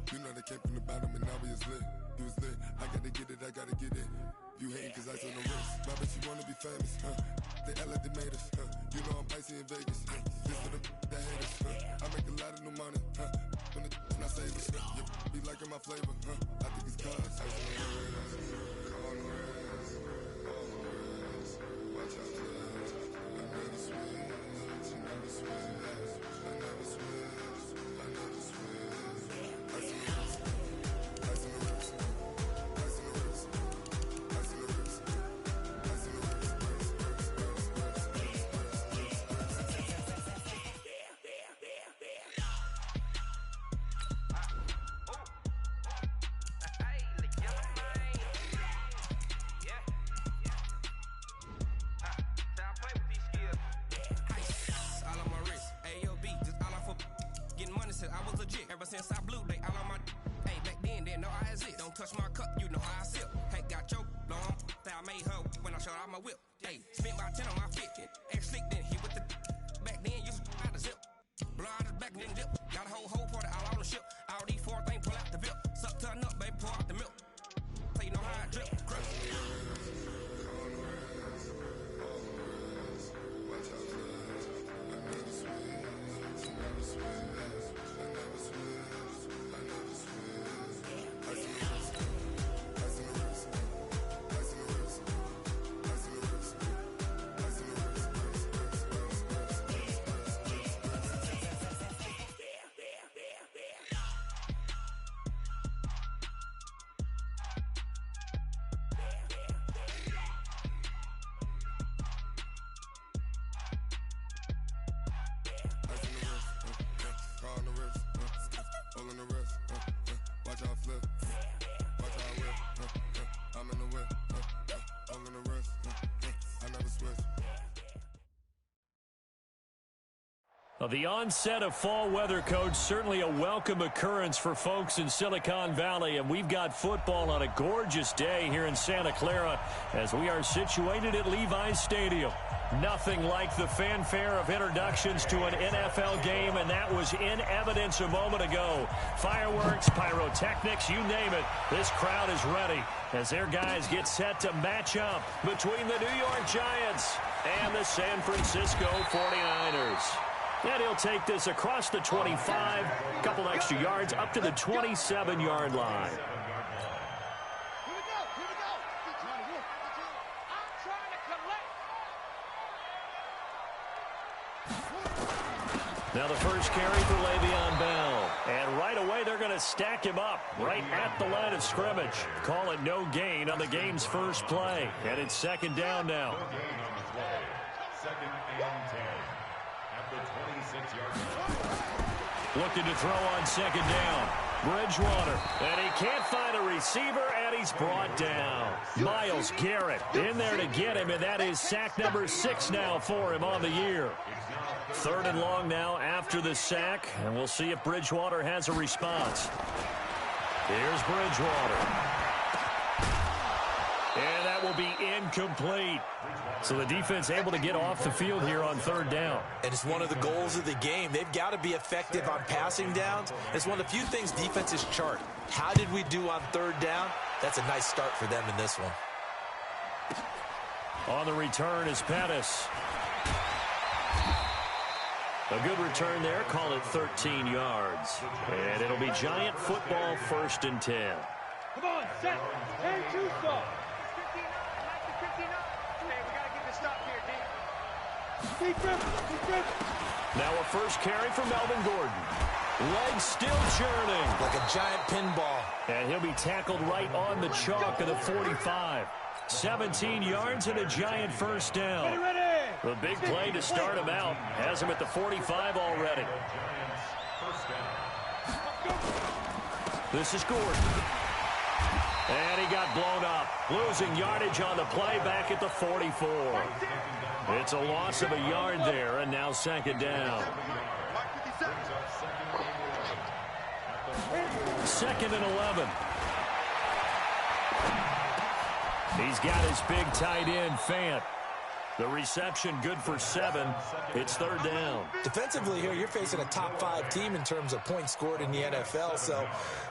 You know they came from the bottom and now we is lit. You was lit, I gotta get it, I gotta get it. You hating cause I on the wrist. My bitch, you wanna be famous, They act like they made us, You know I'm icy in Vegas, This for the that hate us, I make a lot of new money, When the not save us, Be liking my flavor, I think it's cause ice on the wrist, on the wrist, on the wrist. Watch out for that. I never switch, I never switch, I never switch, I never switch. Ice on the wrist, ice on the wrist, ice on the wrist, ice on the wrist, ice on the wrist, I was legit ever since I blew they all on my hey back then didn't know I exist. Don't touch my cup, you know how I sip. Hey, got your long that I made her when I showed out my whip. Hey, spent about 10 on my fit. Ex slick then hit with the back then used to out the zip. Blow out his back and then dip. Got a whole party all on the ship. All these four things pull out the VIP. Suck turn up, baby, pour out the milk. So you know how I drip. Crush. watch out for that. I never switch, I never switch. Well, the onset of fall weather, Coach, certainly a welcome occurrence for folks in Silicon Valley. And we've got football on a gorgeous day here in Santa Clara as we are situated at Levi's Stadium. Nothing like the fanfare of introductions to an NFL game, and that was in evidence a moment ago. Fireworks, pyrotechnics, you name it. This crowd is ready as their guys get set to match up between the New York Giants and the San Francisco 49ers. And he'll take this across the 25, a couple extra yards up to the 27-yard line. Now the first carry for Le'Veon Bell. And right away they're going to stack him up right at the line of scrimmage. Call it no gain on the game's first play. And it's second down now. Second and 10. At the 26-yard line. Looking to throw on second down. Bridgewater. And he can't find a receiver, and he's brought down. Myles Garrett in there to get him, and that is sack number 6 now for him on the year. Third and long now after the sack, and we'll see if Bridgewater has a response. Here's Bridgewater. And that will be incomplete. So the defense able to get off the field here on third down. And it's one of the goals of the game. They've got to be effective on passing downs. It's one of the few things defenses chart. How did we do on third down? That's a nice start for them in this one. On the return is Pettis. A good return there. Call it 13 yards. And it'll be Giant football, 1st and 10. Come on, set. 10-2 stop. 59. Hey, we got to get the stop here, D. Now a first carry for Melvin Gordon. Legs still churning. Like a giant pinball. And he'll be tackled right on the chalk of the 45. 17 yards and a Giant first down. The big play to start him out. Has him at the 45 already. This is Gordon. And he got blown up. Losing yardage on the play back at the 44. It's a loss of a yard there, and now second down. 2nd and 11. He's got his big tight end, Fant. The reception good for 7. It's third down. Defensively here, you're facing a top-5 team in terms of points scored in the NFL. So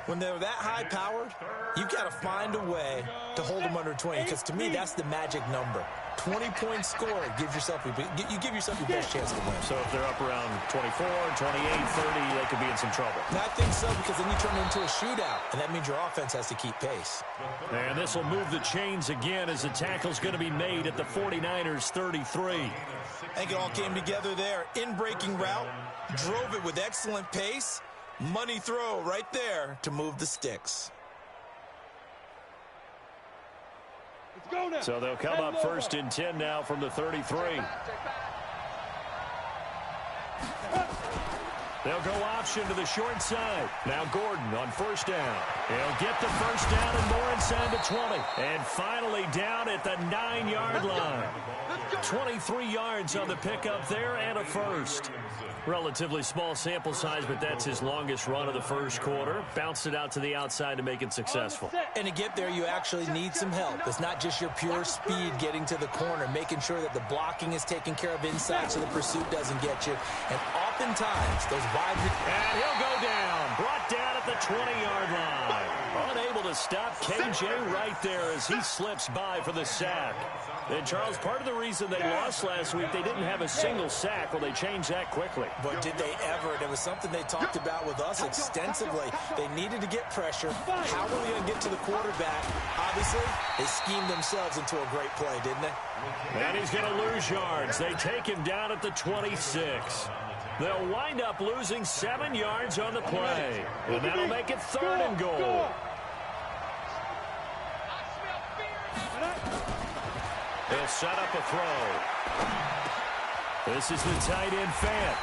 when they're that high-powered, you've got to find a way to hold them under 20. Because to me, that's the magic number. 20 points scored, you give yourself your best chance to win. So if they're up around 24, 28, 30, they could be in some trouble. And I think so, because then you turn it into a shootout, and that means your offense has to keep pace. And this will move the chains again as the tackle's going to be made at the 49ers 33. I think it all came together there. In-breaking route, drove it with excellent pace. Money throw right there to move the sticks. So they'll come up first and 10 now from the 33. They'll go option to the short side. Now Gordon on first down. He'll get the first down and more inside the 20. And finally down at the 9-yard line. 23 yards on the pickup there and a first. Relatively small sample size, but that's his longest run of the first quarter. Bounced it out to the outside to make it successful. And to get there, you actually need some help. It's not just your pure speed getting to the corner, making sure that the blocking is taken care of inside so the pursuit doesn't get you. And oftentimes, those wide... And he'll go down. Brought down at the 20-yard line. Unable to stop KJ right there as he slips by for the sack. And, Charles, part of the reason they lost last week, they didn't have a single sack. Well, they changed that quickly. But did they ever? And it was something they talked about with us extensively. They needed to get pressure. How were they going to get to the quarterback? Obviously, they schemed themselves into a great play, didn't they? And he's going to lose yards. They take him down at the 26. They'll wind up losing 7 yards on the play. And that'll make it third and goal. They'll set up a throw. This is the tight end Fant.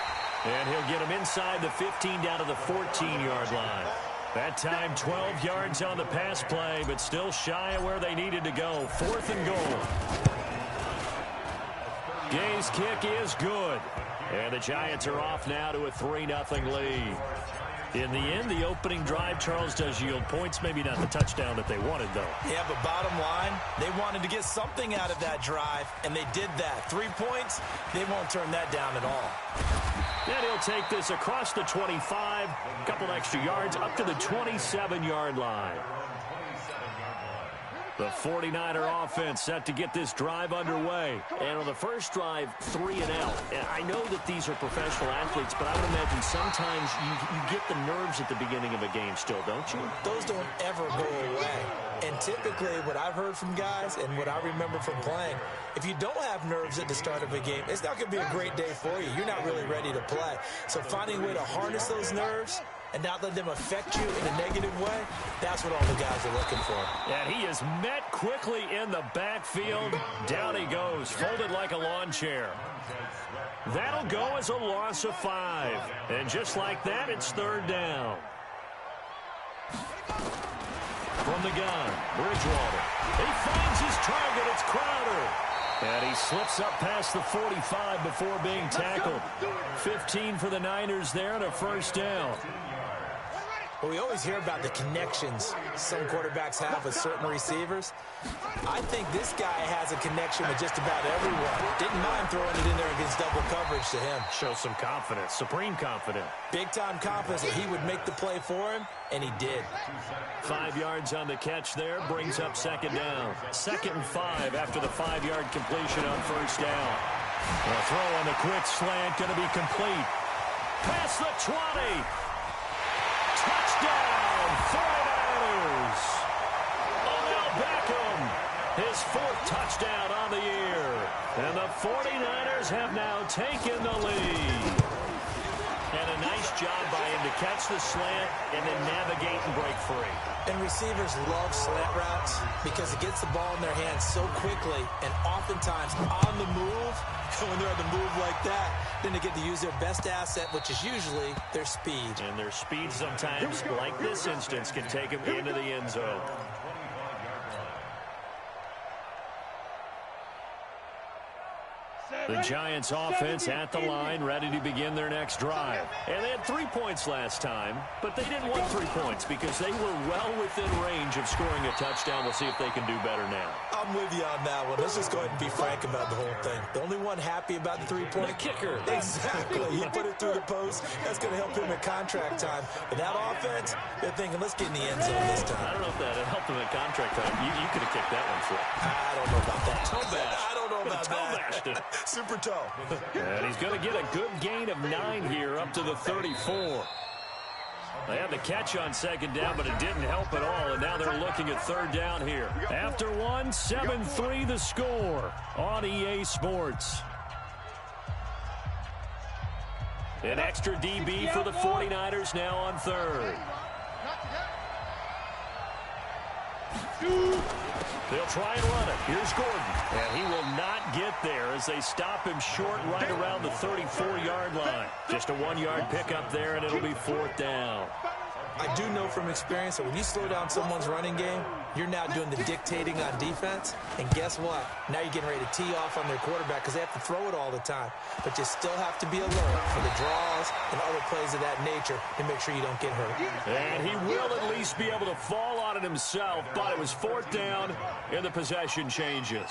And he'll get him inside the 15 down to the 14-yard line. That time 12 yards on the pass play, but still shy of where they needed to go. 4th and goal. Gay's kick is good. And the Giants are off now to a 3-0 lead. In the end, the opening drive, Charles, does yield points. Maybe not the touchdown that they wanted, though. Yeah, but bottom line, they wanted to get something out of that drive, and they did that. 3 points, they won't turn that down at all. And he'll take this across the 25, a couple extra yards, up to the 27-yard line. The 49er offense set to get this drive underway. And on the first drive, 3 and out. And I know that these are professional athletes, but I would imagine sometimes you get the nerves at the beginning of a game still, don't you? Those don't ever go away. And typically, what I've heard from guys and what I remember from playing, if you don't have nerves at the start of a game, it's not going to be a great day for you. You're not really ready to play. So finding a way to harness those nerves and not let them affect you in a negative way, that's what all the guys are looking for. And he is met quickly in the backfield. Down he goes, folded like a lawn chair. That'll go as a loss of 5. And just like that, it's third down. From the gun, Bridgewater. He finds his target. It's Crowder. And he slips up past the 45 before being tackled. 15 for the Niners there and a first down. Well, we always hear about the connections some quarterbacks have with certain receivers. I think this guy has a connection with just about everyone. Didn't mind throwing it in there against double coverage to him. Shows some confidence, supreme confidence. Big-time confidence that he would make the play for him, and he did. 5 yards on the catch there, brings up second down. 2nd and 5 after the 5-yard completion on first down. A throw on the quick slant, going to be complete. Past the 20. Touchdown, 49ers. Odell Beckham, his 4th touchdown on the year. And the 49ers have now taken the lead. And a nice job by him to catch the slant and then navigate and break free. And receivers love slant routes because it gets the ball in their hands so quickly and oftentimes on the move. When they're on the move like that, then they get to use their best asset, which is usually their speed. And their speed sometimes, like this instance, can take them into the end zone. The Giants offense at the line, ready to begin their next drive. And they had 3 points last time, but they didn't want 3 points because they were well within range of scoring a touchdown. We'll see if they can do better now. I'm with you on that one. Let's just go ahead and be frank about the whole thing. The only one happy about the 3-point. The kicker. Exactly. He put it through the post. That's going to help him at contract time. But that offense, they're thinking, let's get in the end zone this time. I don't know if that helped him at contract time. You could have kicked that one for him. I don't know about that. Toe bash. I don't know about bashed it. that. Super toe. And he's going to get a good gain of 9 here up to the 34. They had the catch on second down, but it didn't help at all, and now they're looking at third down here. After one, 7-3 the score on EA Sports. An extra DB for the 49ers now on third. They'll try and run it. Here's Gordon. And he will not get there as they stop him short right around the 34-yard line. Just a 1-yard pickup there, and it'll be fourth down. I do know from experience that when you slow down someone's running game, you're now doing the dictating on defense. And guess what? Now you're getting ready to tee off on their quarterback because they have to throw it all the time. But you still have to be alert for the draws and other plays of that nature to make sure you don't get hurt. And he will at least be able to fall on it himself, but it was fourth down, and the possession changes.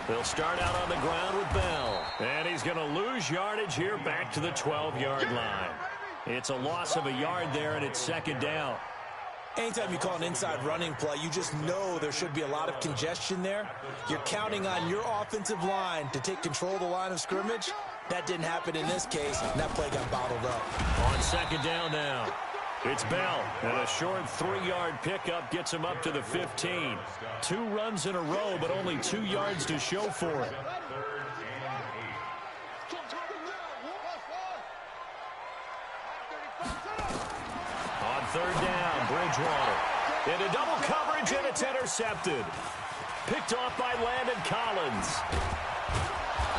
They'll start out on the ground with Bell. And he's going to lose yardage here back to the 12-yard line. It's a loss of a yard there, and it's second down. Anytime you call an inside running play, you just know there should be a lot of congestion there. You're counting on your offensive line to take control of the line of scrimmage. That didn't happen in this case, and that play got bottled up. On second down now, it's Bell, and a short 3-yard pickup gets him up to the 15. 2 runs in a row, but only 2 yards to show for it. On third down, Bridgewater. Into double coverage, and it's intercepted. Picked off by Landon Collins.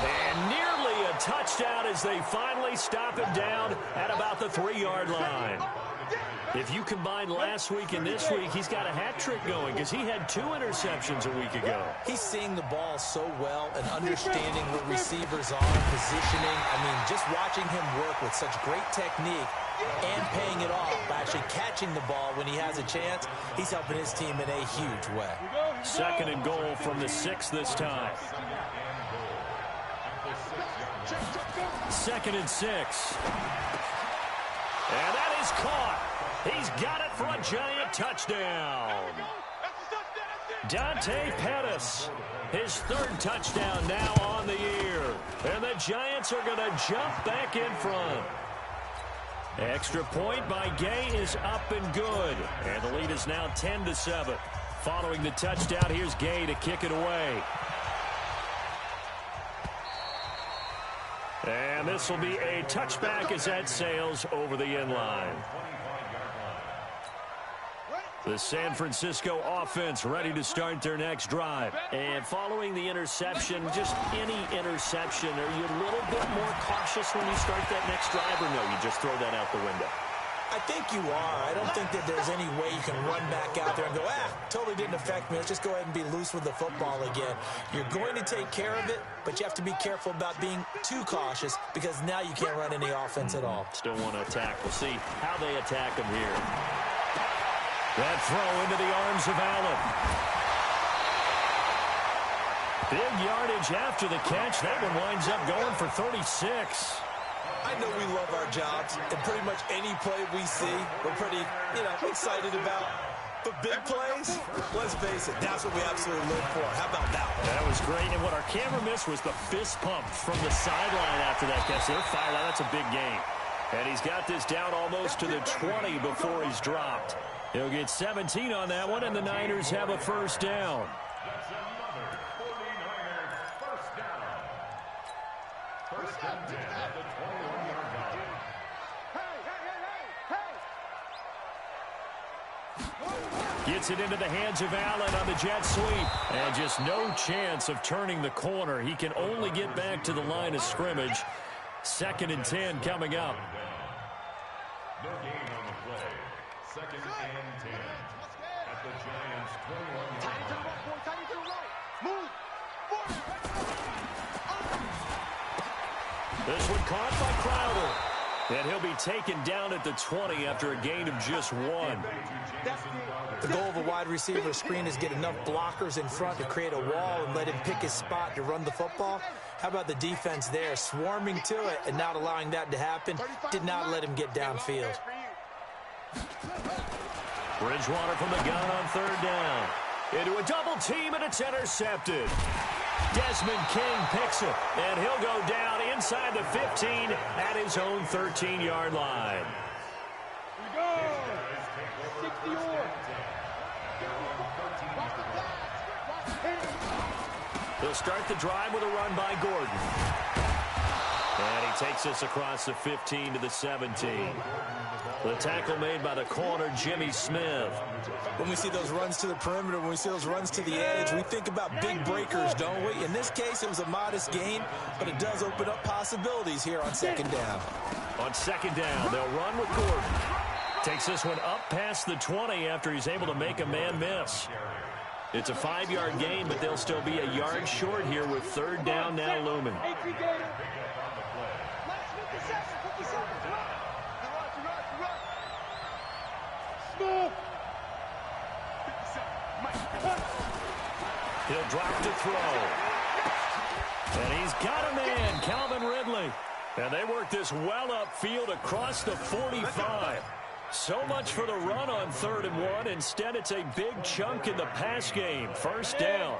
And nearly a touchdown as they finally stop him down at about the 3-yard line. If you combine last week and this week, he's got a hat trick going because he had 2 interceptions a week ago. He's seeing the ball so well and understanding what receivers are, positioning. I mean, just watching him work with such great technique and paying it off by actually catching the ball when he has a chance, he's helping his team in a huge way. Second and goal from the 6 this time. Second and 6. And that is caught. He's got it for a Giant touchdown. Dante Pettis, his 3rd touchdown now on the year. And the Giants are going to jump back in front. Extra point by Gay is up and good. And the lead is now 10-7. Following the touchdown, here's Gay to kick it away. And this will be a touchback as that sails over the end line. The San Francisco offense ready to start their next drive. And following the interception, just any interception, are you a little bit more cautious when you start that next drive, or no, you just throw that out the window? I think you are. I don't think that there's any way you can run back out there and go, totally didn't affect me. Let's just go ahead and be loose with the football again. You're going to take care of it, but you have to be careful about being too cautious because now you can't run any offense at all. Still want to attack. We'll see how they attack him here. That throw into the arms of Allen. Big yardage after the catch. That one winds up going for 36. I know we love our jobs, and pretty much any play we see, we're pretty, excited about. But big plays, let's face it, that's what we absolutely live for. How about that one? That was great, and what our camera missed was the fist pump from the sideline after that catch. They're fired out. That's a big game. And he's got this down almost to the 20 before he's dropped. He'll get 17 on that one, and the Niners have a first down. That's another 49er first down. First and 10 at the 21-yard line. Gets it into the hands of Allen on the jet sweep. And just no chance of turning the corner. He can only get back to the line of scrimmage. Second and 10 coming up. No gain on the play. Second and 10 at the Giants' 21-yard line. This one caught by Crowder. And he'll be taken down at the 20 after a gain of just 1. The goal of a wide receiver screen is get enough blockers in front to create a wall and let him pick his spot to run the football. How about the defense there, swarming to it and not allowing that to happen? Did not let him get downfield. Bridgewater from the gun on 3rd down. Into a double team, and it's intercepted. Desmond King picks it, and he'll go down inside the 15 at his own 13-yard line. Here we go. 60-yard. He'll start the drive with a run by Gordon. And he takes us across the 15 to the 17. The tackle made by the corner, Jimmy Smith. When we see those runs to the perimeter, when we see those runs to the edge, we think about big breakers, don't we? In this case, it was a modest gain, but it does open up possibilities here on 2nd down. On 2nd down, they'll run with Gordon. Takes this one up past the 20 after he's able to make a man miss. It's a 5-yard gain, but they'll still be a yard short here with 3rd down now looming. He'll drop to throw. And he's got a man, Calvin Ridley. And they work this well upfield across the 45. So much for the run on 3rd and 1. Instead, it's a big chunk in the pass game. 1st down.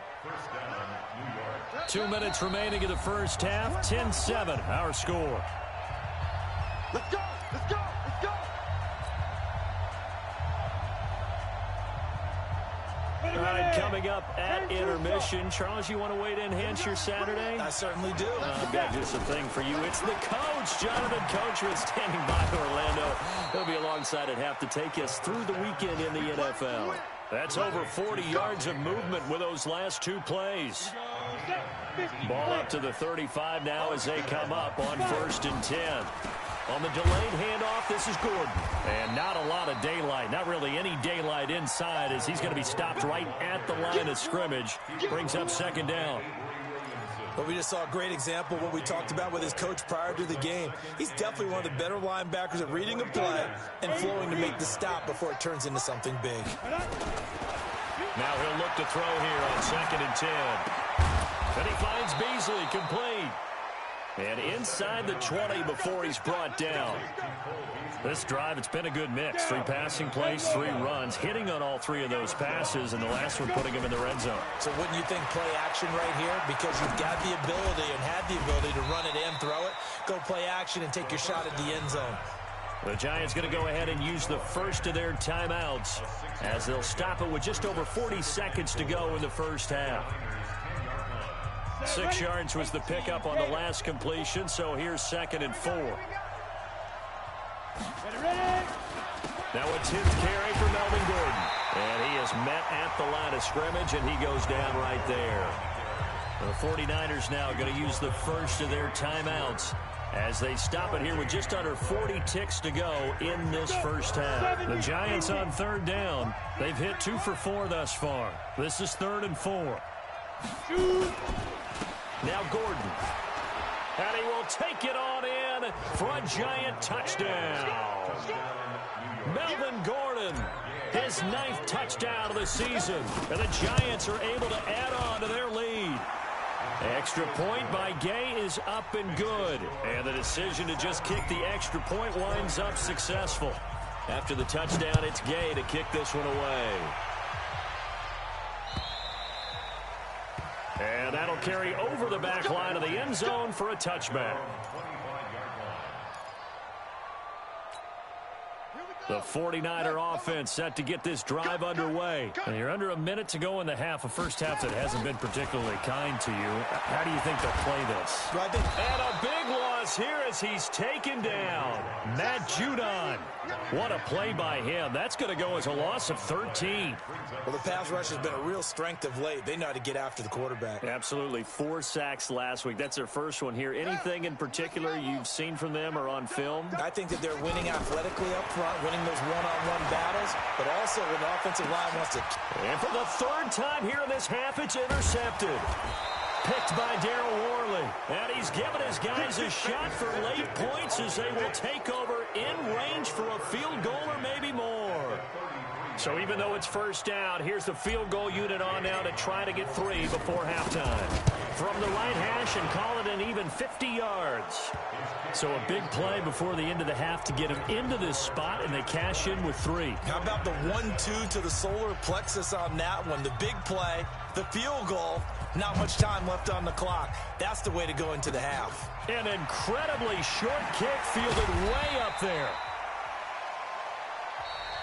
2 minutes remaining in the first half. 10-7, our score. Let's go! Let's go! Let's go! All right, coming up at intermission. Charles, you want to wait to enhance your Saturday? I certainly do. I've got just a thing for you. It's the coach, Jonathan Coachman, standing by Orlando. He'll be alongside at half to take us through the weekend in the NFL. That's over 40 yards of movement with those last 2 plays. Ball up to the 35 now as they come up on 1st and 10. On the delayed handoff, this is Gordon. And not a lot of daylight, not really any daylight inside as he's going to be stopped right at the line of scrimmage. Brings up 2nd down. But we just saw a great example of what we talked about with his coach prior to the game. He's definitely one of the better linebackers at reading a play and flowing to make the stop before it turns into something big. Now he'll look to throw here on 2nd and 10. And he finds Beasley complete. And inside the 20 before he's brought down. This drive, it's been a good mix. 3 passing plays, 3 runs, hitting on all 3 of those passes, and the last one putting him in the red zone. So wouldn't you think play action right here? Because you've got the ability and had the ability to run it and throw it. Go play action and take your shot at the end zone. The Giants going to go ahead and use the first of their timeouts as they'll stop it with just over 40 seconds to go in the first half. 6 yards was the pickup on the last completion, so here's 2nd and 4. Now a 10th carry for Melvin Gordon. And he is met at the line of scrimmage, and he goes down right there. The 49ers now going to use the first of their timeouts as they stop it here with just under 40 ticks to go in this first half. The Giants on 3rd down. They've hit 2 for 4 thus far. This is 3rd and 4. Now Gordon. And he will take it on in for a Giant touchdown. Melvin Gordon, his 9th touchdown of the season. And the Giants are able to add on to their lead. Extra point by Gay is up and good. And the decision to just kick the extra point winds up successful. After the touchdown, it's Gay to kick this one away. And that'll carry over the back line of the end zone for a touchback. The 49er offense set to get this drive underway. And you're under a minute to go in the half, a first half that hasn't been particularly kind to you. How do you think they'll play this? And a big loss here as he's taken down. Matt Judon. What a play by him. That's going to go as a loss of 13. Well, the pass rush has been a real strength of late. They know how to get after the quarterback. Absolutely. 4 sacks last week. That's their first one here. Anything in particular you've seen from them or on film? I think that they're winning athletically up front, winning those one-on-one battles, but also when the offensive line wants to. And for the 3rd time here in this half, it's intercepted. picked by Daryl Worley. And he's given his guys a shot for late points as they will take over in range for a field goal or maybe more. So even though it's first down, here's the field goal unit on now to try to get 3 before halftime. From the right hash and call it an even 50 yards. So a big play before the end of the half to get him into this spot, and they cash in with 3. How about the 1-2 to the solar plexus on that one? The big play, the field goal, not much time left on the clock. That's the way to go into the half. An incredibly short kick fielded way up there.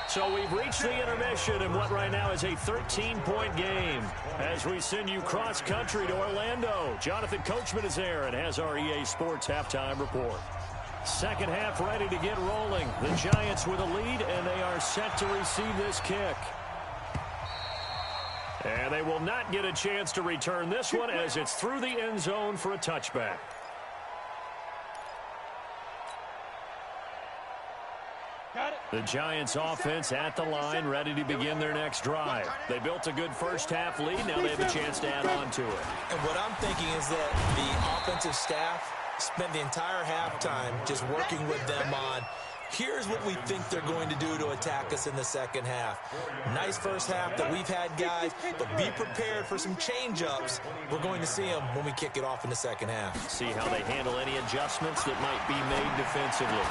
So we've reached the intermission in what right now is a 13-point game. As we send you cross-country to Orlando, Jonathan Coachman is there and has our EA Sports halftime report. Second half ready to get rolling. The Giants with a lead, and they are set to receive this kick. And they will not get a chance to return this one as it's through the end zone for a touchback. The Giants offense at the line, ready to begin their next drive. They built a good first half lead. Now they have a chance to add on to it. And what I'm thinking is that the offensive staff spent the entire halftime just working with them on, here's what we think they're going to do to attack us in the second half. Nice first half that we've had, guys, but be prepared for some change-ups. We're going to see them when we kick it off in the second half. See how they handle any adjustments that might be made defensively.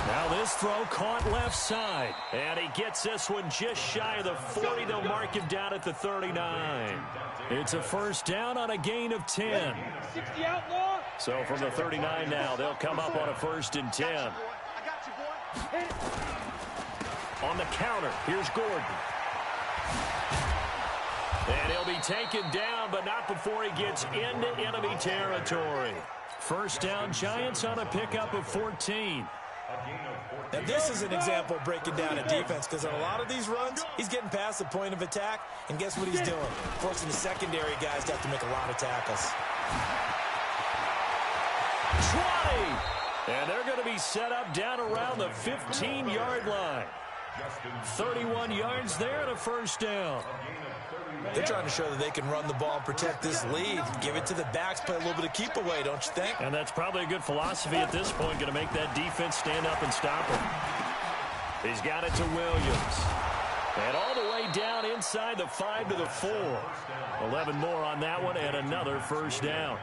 Now this throw caught left side, and he gets this one just shy of the 40. They'll mark him down at the 39. It's a first down on a gain of 10. 60 outlaw. So from the 39 now, they'll come up on a 1st and 10. On the counter, here's Gordon. And he'll be taken down, but not before he gets into enemy territory. First down, Giants on a pickup of 14. Now this is an example of breaking down a defense, because on a lot of these runs, he's getting past the point of attack, and guess what he's doing? Forcing the secondary guys to have to make a lot of tackles. 20! And they're going to be set up down around the 15-yard line. 31 yards there and a first down. They're trying to show that they can run the ball and protect this lead. Give it to the backs, play a little bit of keep away, don't you think? And that's probably a good philosophy at this point, going to make that defense stand up and stop him. He's got it to Williams. And all the way down inside the 5 to the 4. 11 more on that one and another first down.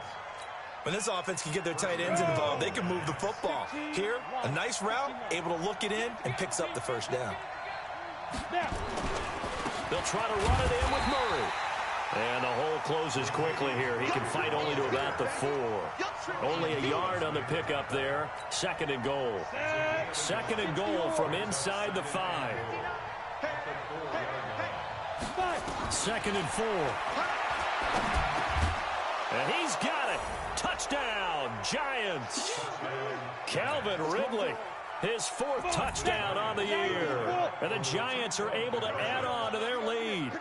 When this offense can get their tight ends involved, they can move the football. Here, a nice route, able to look it in, and picks up the first down. They'll try to run it in with Murray. And the hole closes quickly here. He can fight only to about the 4. Only a yard on the pickup there. 2nd and goal. 2nd and goal from inside the 5. 2nd and 4. And he's got it. Touchdown, Giants. Calvin Ridley, his 4th touchdown on the year. And the Giants are able to add on to their lead.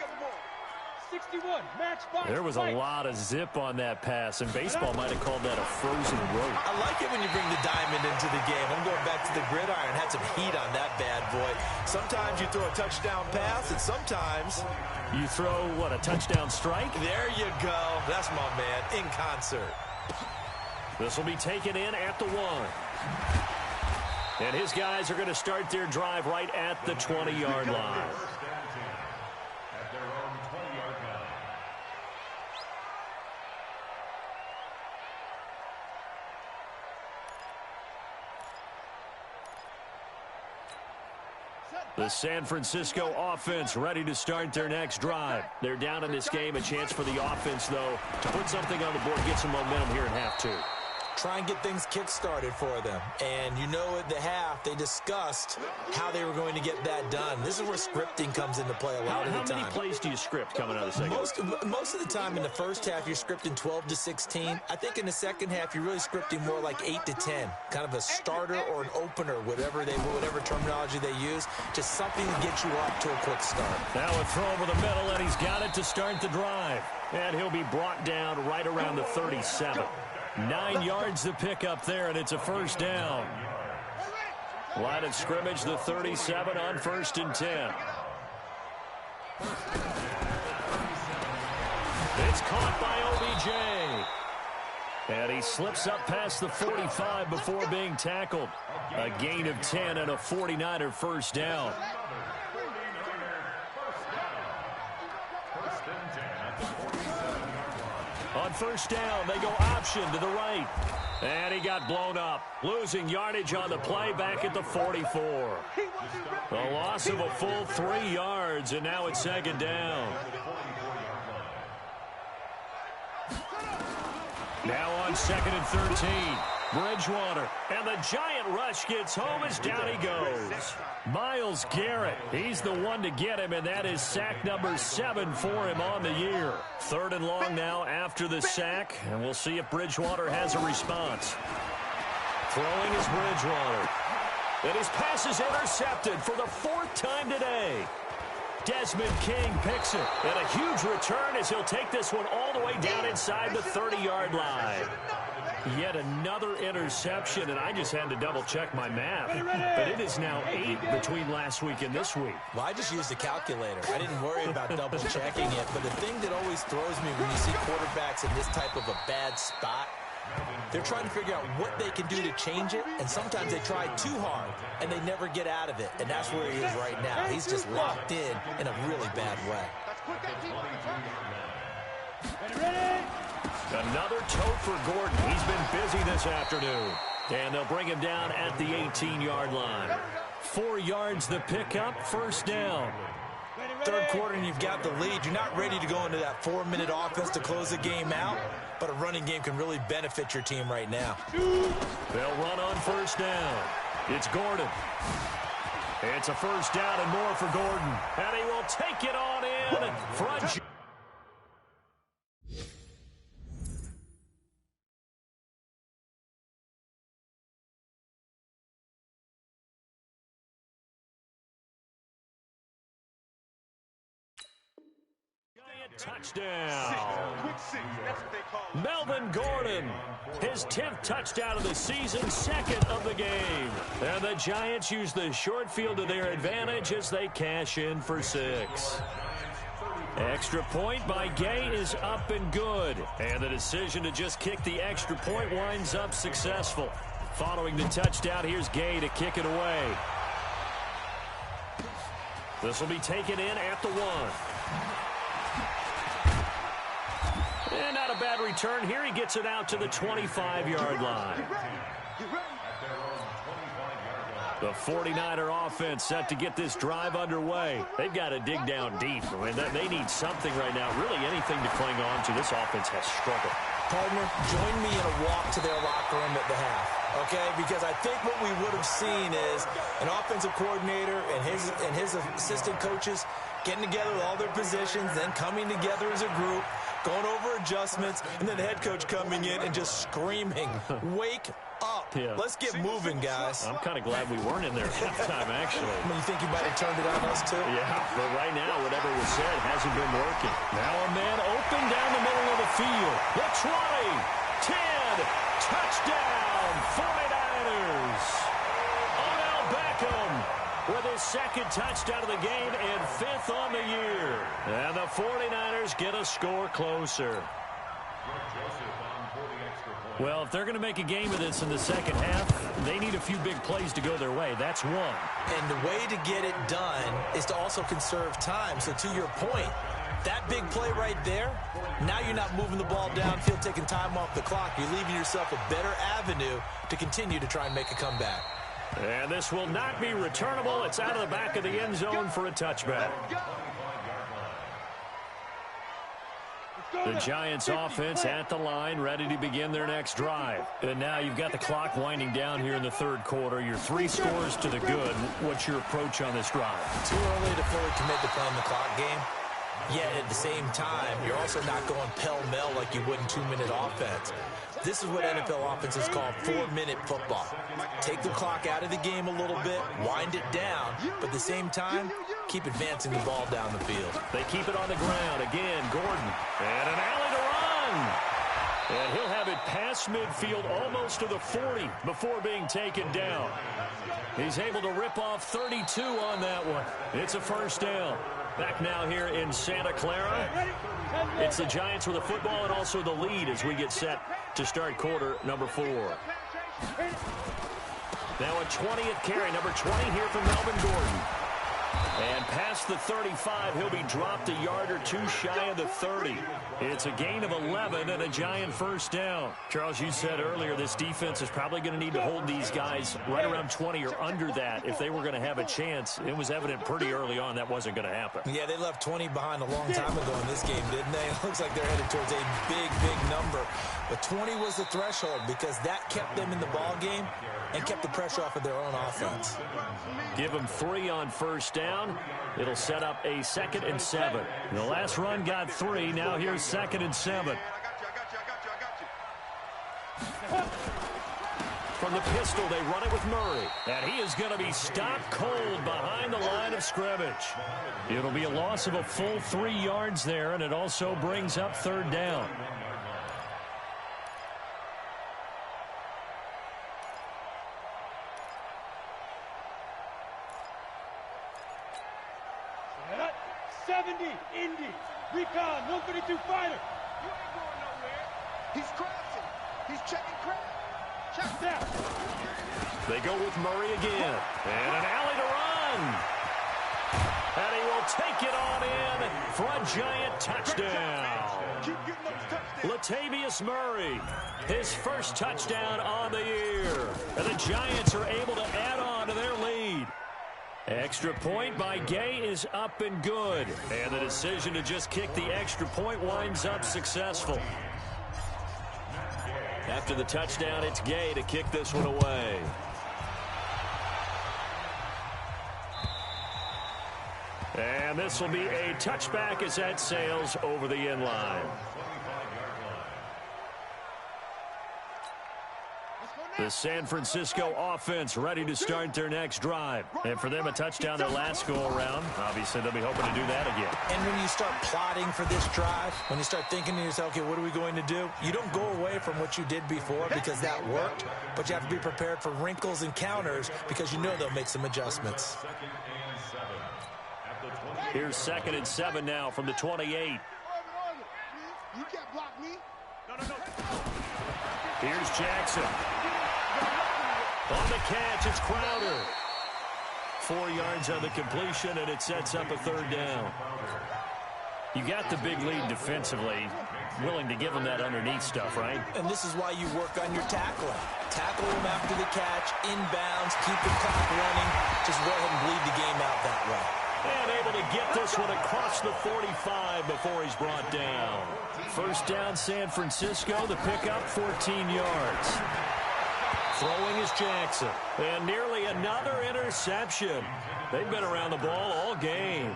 61, match box. There was a lot of zip on that pass, and baseball might have called that a frozen rope. I like it when you bring the diamond into the game. I'm going back to the gridiron. Had some heat on that bad boy. Sometimes you throw a touchdown pass, and sometimes you throw, what, a touchdown strike? There you go. That's my man, in concert. This will be taken in at the 1. And his guys are going to start their drive right at the 20-yard line. The San Francisco offense ready to start their next drive. They're down in this game. A chance for the offense, though, to put something on the board, get some momentum here in half 2. Try and get things kick-started for them. And you know at the half, they discussed how they were going to get that done. This is where scripting comes into play a lot of the time. How many plays do you script coming out of the second? Most of the time in the first half, you're scripting 12 to 16. I think in the second half, you're really scripting more like 8 to 10. Kind of a starter or an opener, whatever terminology they use. Just something to get you off to a quick start. Now a throw over the middle, and he's got it to start the drive. And he'll be brought down right around the 37. 9 yards to pick up there, and it's a first down. Line of scrimmage, the 37 on 1st and 10. It's caught by OBJ. And he slips up past the 45 before being tackled. A gain of 10 and a 49er first down. On first down, they go option to the right. And he got blown up, losing yardage on the play back at the 44. A loss of a full 3 yards, and now it's second down. Now on second and 13, Bridgewater. And the giant rush gets home as down he goes. Myles Garrett, he's the one to get him, and that is sack number 7 for him on the year. Third and long now after the sack, and we'll see if Bridgewater has a response. Throwing is Bridgewater. And his pass is intercepted for the 4th time today. Desmond King picks it. And a huge return as he'll take this one all the way down inside the 30-yard line. Yet another interception, and I just had to double-check my math. But it is now 8 between last week and this week. Well, I just used a calculator. I didn't worry about double-checking it. But the thing that always throws me when you see quarterbacks in this type of a bad spot, they're trying to figure out what they can do to change it, and sometimes they try too hard, and they never get out of it. And that's where he is right now. He's just locked in a really bad way. Another tote for Gordon. He's been busy this afternoon. And they'll bring him down at the 18-yard line. 4 yards the pickup, first down. Third quarter and you've got the lead. You're not ready to go into that 4-minute offense to close the game out, but a running game can really benefit your team right now. They'll run on first down. It's Gordon. It's a first down and more for Gordon. And he will take it on in front. Touchdown. Melvin Gordon, his 10th touchdown of the season, 2nd of the game. And the Giants use the short field to their advantage as they cash in for 6. Extra point by Gay is up and good. And the decision to just kick the extra point winds up successful. Following the touchdown, here's Gay to kick it away. This will be taken in at the 1. And not a bad return. Here he gets it out to the 25-yard line. The 49er offense set to get this drive underway. They've got to dig down deep. I mean, they need something right now, really anything to cling on to. This offense has struggled. Partner, join me in a walk to their locker room at the half, okay? Because I think what we would have seen is an offensive coordinator and his assistant coaches getting together with all their positions, then coming together as a group, going over adjustments, and then the head coach coming in and just screaming, wake up. Yeah. Let's get moving, guys. I'm kind of glad we weren't in there halftime, actually. I mean, you think you might have turned it on us, too? Yeah, but right now, whatever was said hasn't been working. Now a man open down the middle of the field. The 20, 10, touchdown, 49ers. Odell Beckham with his 2nd touchdown of the game and 5th on the year. And the 49ers get a score closer. Well, if they're going to make a game of this in the second half, they need a few big plays to go their way. That's one. And the way to get it done is to also conserve time. So to your point, that big play right there, now you're not moving the ball downfield, taking time off the clock. You're leaving yourself a better avenue to continue to try and make a comeback. And this will not be returnable. It's out of the back of the end zone for a touchback. The Giants offense at the line, ready to begin their next drive. And now you've got the clock winding down here in the third quarter. Your 3 scores to the good. What's your approach on this drive? Too early to fully commit to playing the clock game. Yet at the same time, you're also not going pell-mell like you would in 2-minute offense. This is what NFL offenses call 4-minute football. Take the clock out of the game a little bit, wind it down, but at the same time, keep advancing the ball down the field. They keep it on the ground. Again, Gordon. And an alley to run. And he'll have it past midfield almost to the 40 before being taken down. He's able to rip off 32 on that one. It's a first down. Back now here in Santa Clara. It's the Giants with the football and also the lead as we get set to start quarter number 4. Now a 20th carry, number 20 here from Melvin Gordon. And past the 35, he'll be dropped a yard or two shy of the 30. It's a gain of 11 and a Giant first down. Charles, you said earlier this defense is probably going to need to hold these guys right around 20 or under that if they were going to have a chance. It was evident pretty early on that wasn't going to happen. Yeah, they left 20 behind a long time ago in this game, didn't they? It looks like they're headed towards a big, big number. But 20 was the threshold because that kept them in the ball game and kept the pressure off of their own offense. Give them 3 on first down. It'll set up a 2nd and 7. The last run got 3. Now here's 2nd and 7. From the pistol, they run it with Murray. And he is going to be stopped cold behind the line of scrimmage. It'll be a loss of a full 3 yards there, and it also brings up 3rd down. Indy, recon, 152 fighter. You ain't going nowhere. He's crossing. He's checking crap. Check that. They go with Murray again. And an alley to run. And he will take it on in for a Giant touchdown. Keep getting those touchdowns. Latavius Murray, his first touchdown on the year. And the Giants are able to add on to their lead. Extra point by Gay is up and good. And the decision to just kick the extra point winds up successful. After the touchdown, it's Gay to kick this one away. And this will be a touchback as that sails over the end line. The San Francisco offense ready to start their next drive. And for them, a touchdown their last go-around. Obviously, they'll be hoping to do that again. And when you start plotting for this drive, when you start thinking to yourself, okay, what are we going to do? You don't go away from what you did before because that worked, but you have to be prepared for wrinkles and counters because you know they'll make some adjustments. Here's 2nd and 7 now from the 28. You can't block me. No. Here's Jackson. On the catch, it's Crowder. 4 yards on the completion, and it sets up a 3rd down. You got the big lead defensively. Willing to give them that underneath stuff, right? And this is why you work on your tackling. Tackle them after the catch, inbounds, keep the clock running. Just go ahead and bleed the game out that way. And able to get this one across the 45 before he's brought down. First down, San Francisco. The pickup, 14 yards. Throwing is Jackson. And nearly another interception. They've been around the ball all game.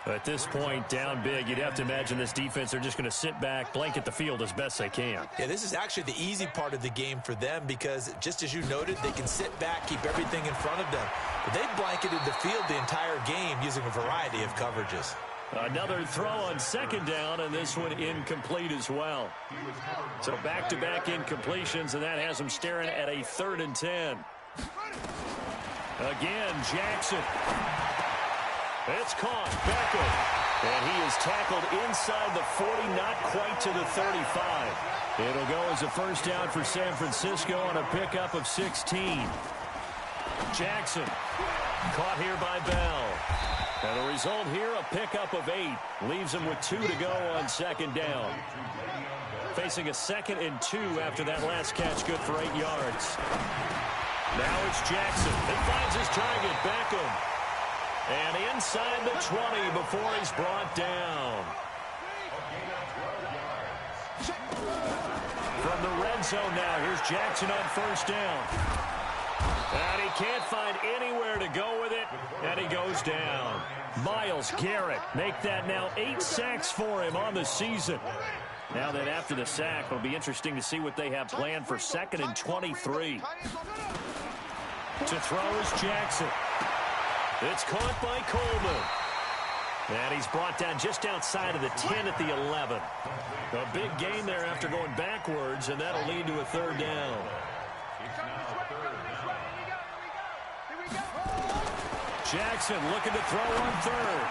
At this point, down big, you'd have to imagine this defense are just going to sit back, blanket the field as best they can. Yeah, this is actually the easy part of the game for them because, just as you noted, they can sit back, keep everything in front of them. But they've blanketed the field the entire game using a variety of coverages. Another throw on 2nd down, and this one incomplete as well. So back-to-back incompletions, and that has them staring at a 3rd and 10. Again, Jackson. It's caught. Beckham. And he is tackled inside the 40, not quite to the 35. It'll go as a first down for San Francisco on a pickup of 16. Jackson caught here by Bell. And the result here, a pickup of 8. Leaves him with 2 to go on 2nd down. Facing a 2nd and 2 after that last catch, good for 8 yards. Now it's Jackson. He finds his target, Beckham. And inside the 20 before he's brought down. From the red zone now, here's Jackson on first down. And he can't find anywhere to go with it, and he goes down. Myles Garrett make that now 8 sacks for him on the season. Now that after the sack, it'll be interesting to see what they have planned for 2nd and 23. To throw is Jackson. It's caught by Coleman. And he's brought down just outside of the 10 at the 11. A big gain there after going backwards, and that'll lead to a 3rd down. Jackson looking to throw on 3rd.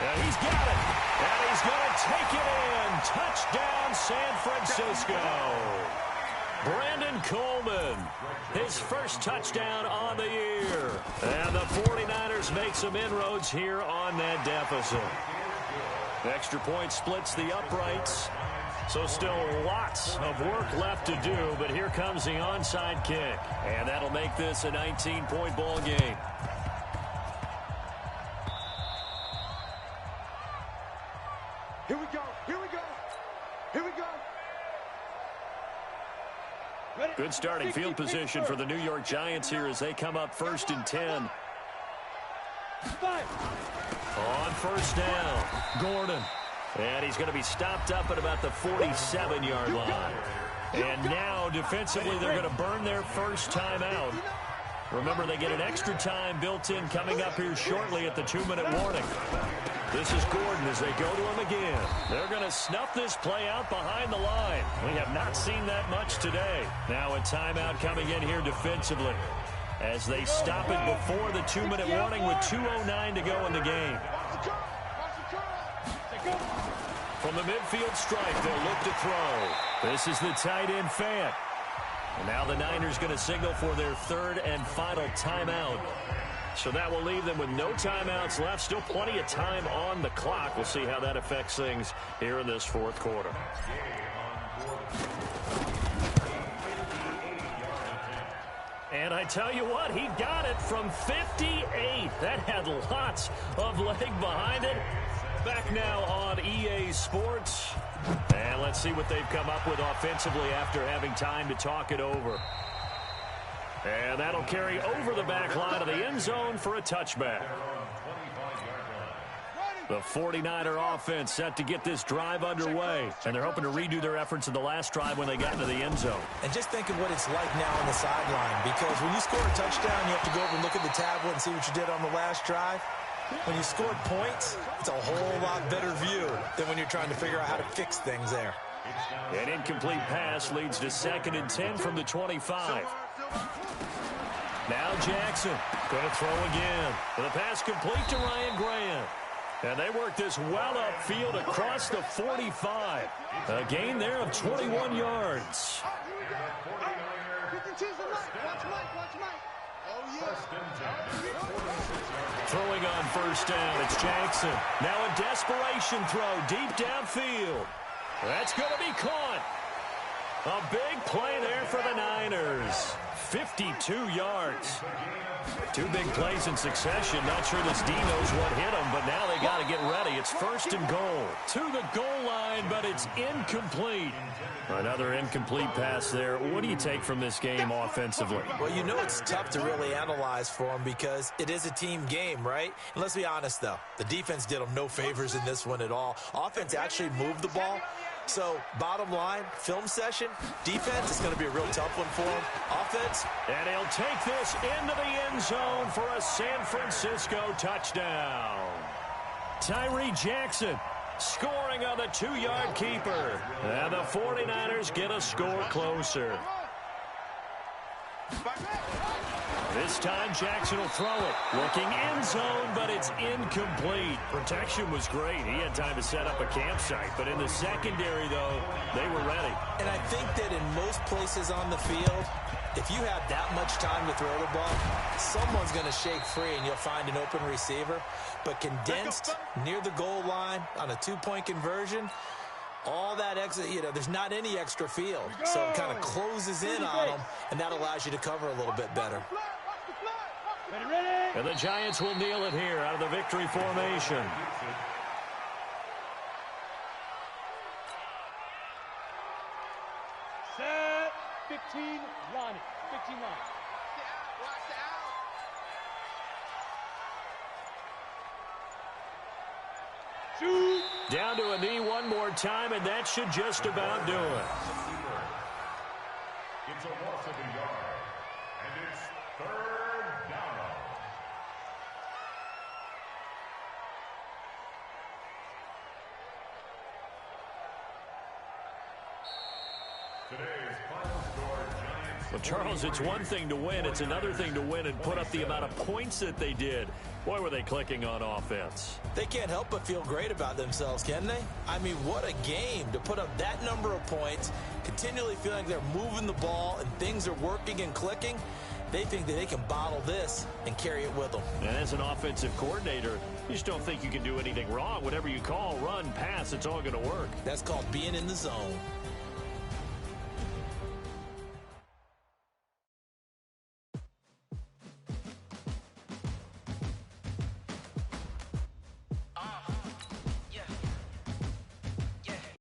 And he's got it. And he's going to take it in. Touchdown, San Francisco. Brandon Coleman, his first touchdown on the year. And the 49ers make some inroads here on that deficit. Extra point splits the uprights. So still lots of work left to do, but here comes the onside kick. And that'll make this a 19-point ball game. Here we go. Here we go. Here we go. Ready? Good starting field position for the New York Giants here as they come up 1st and 10. 5. On first down, Gordon. And he's going to be stopped up at about the 47-yard line. And now, defensively, they're going to burn their first timeout. Remember, they get an extra time built in coming up here shortly at the 2-minute warning. This is Gordon as they go to him again. They're going to snuff this play out behind the line. We have not seen that much today. Now a timeout coming in here defensively as they stop it before the 2-minute warning with 2:09 to go in the game. From the midfield stripe, they'll look to throw. This is the tight end, Fant. And now the Niners going to signal for their 3rd and final timeout. So that will leave them with no timeouts left. Still plenty of time on the clock. We'll see how that affects things here in this 4th quarter. And I tell you what, he got it from 58. That had lots of leg behind it. Back now on EA Sports. And let's see what they've come up with offensively after having time to talk it over. And that'll carry over the back line of the end zone for a touchback. The 49er offense set to get this drive underway. And they're hoping to redo their efforts in the last drive when they got into the end zone. And just think of what it's like now on the sideline. Because when you score a touchdown, you have to go over and look at the tablet and see what you did on the last drive. When you scored points, it's a whole lot better view than when you're trying to figure out how to fix things there. An incomplete pass leads to 2nd and 10 from the 25. Now Jackson going to throw again. The pass complete to Ryan Grant. And they work this well upfield across the 45. A gain there of 21 yards. Throwing on first down, it's Jackson. Now a desperation throw deep downfield. That's going to be caught. A big play there for the Niners. 52 yards. 2 big plays in succession. Not sure this D knows what hit him, but now they got to get ready. It's 1st and goal. To the goal line, but it's incomplete. Another incomplete pass there. What do you take from this game offensively? Well, you know it's tough to really analyze for them because it is a team game, right? And let's be honest, though. The defense did them no favors in this one at all. Offense actually moved the ball. So, bottom line, film session, defense is going to be a real tough one for him. Offense. And he'll take this into the end zone for a San Francisco touchdown. Tyree Jackson scoring on the 2-yard keeper. And the 49ers get a score closer. This time Jackson will throw it. Looking end zone, but it's incomplete. Protection was great. He had time to set up a campsite. But in the secondary, though, they were ready. And I think that in most places on the field, if you have that much time to throw the ball, someone's going to shake free and you'll find an open receiver. But condensed near the goal line on a 2-point conversion, all that extra, there's not any extra field. So it kind of closes in on them, and that allows you to cover a little bit better. And the Giants will kneel it here out of the victory formation. Set. 15, line. 15 line. Shoot. Down to a knee one more time, and that should just about do it. It's a loss of a yard, and it's 3rd down. Today's final score, Giants Well, Charles, it's one thing to win. It's another thing to win and put up the amount of points that they did. Boy, were they clicking on offense. They can't help but feel great about themselves, can they? I mean, what a game to put up that number of points, continually feeling they're moving the ball and things are working and clicking. They think that they can bottle this and carry it with them. And as an offensive coordinator, you just don't think you can do anything wrong. Whatever you call, run, pass, it's all going to work. That's called being in the zone.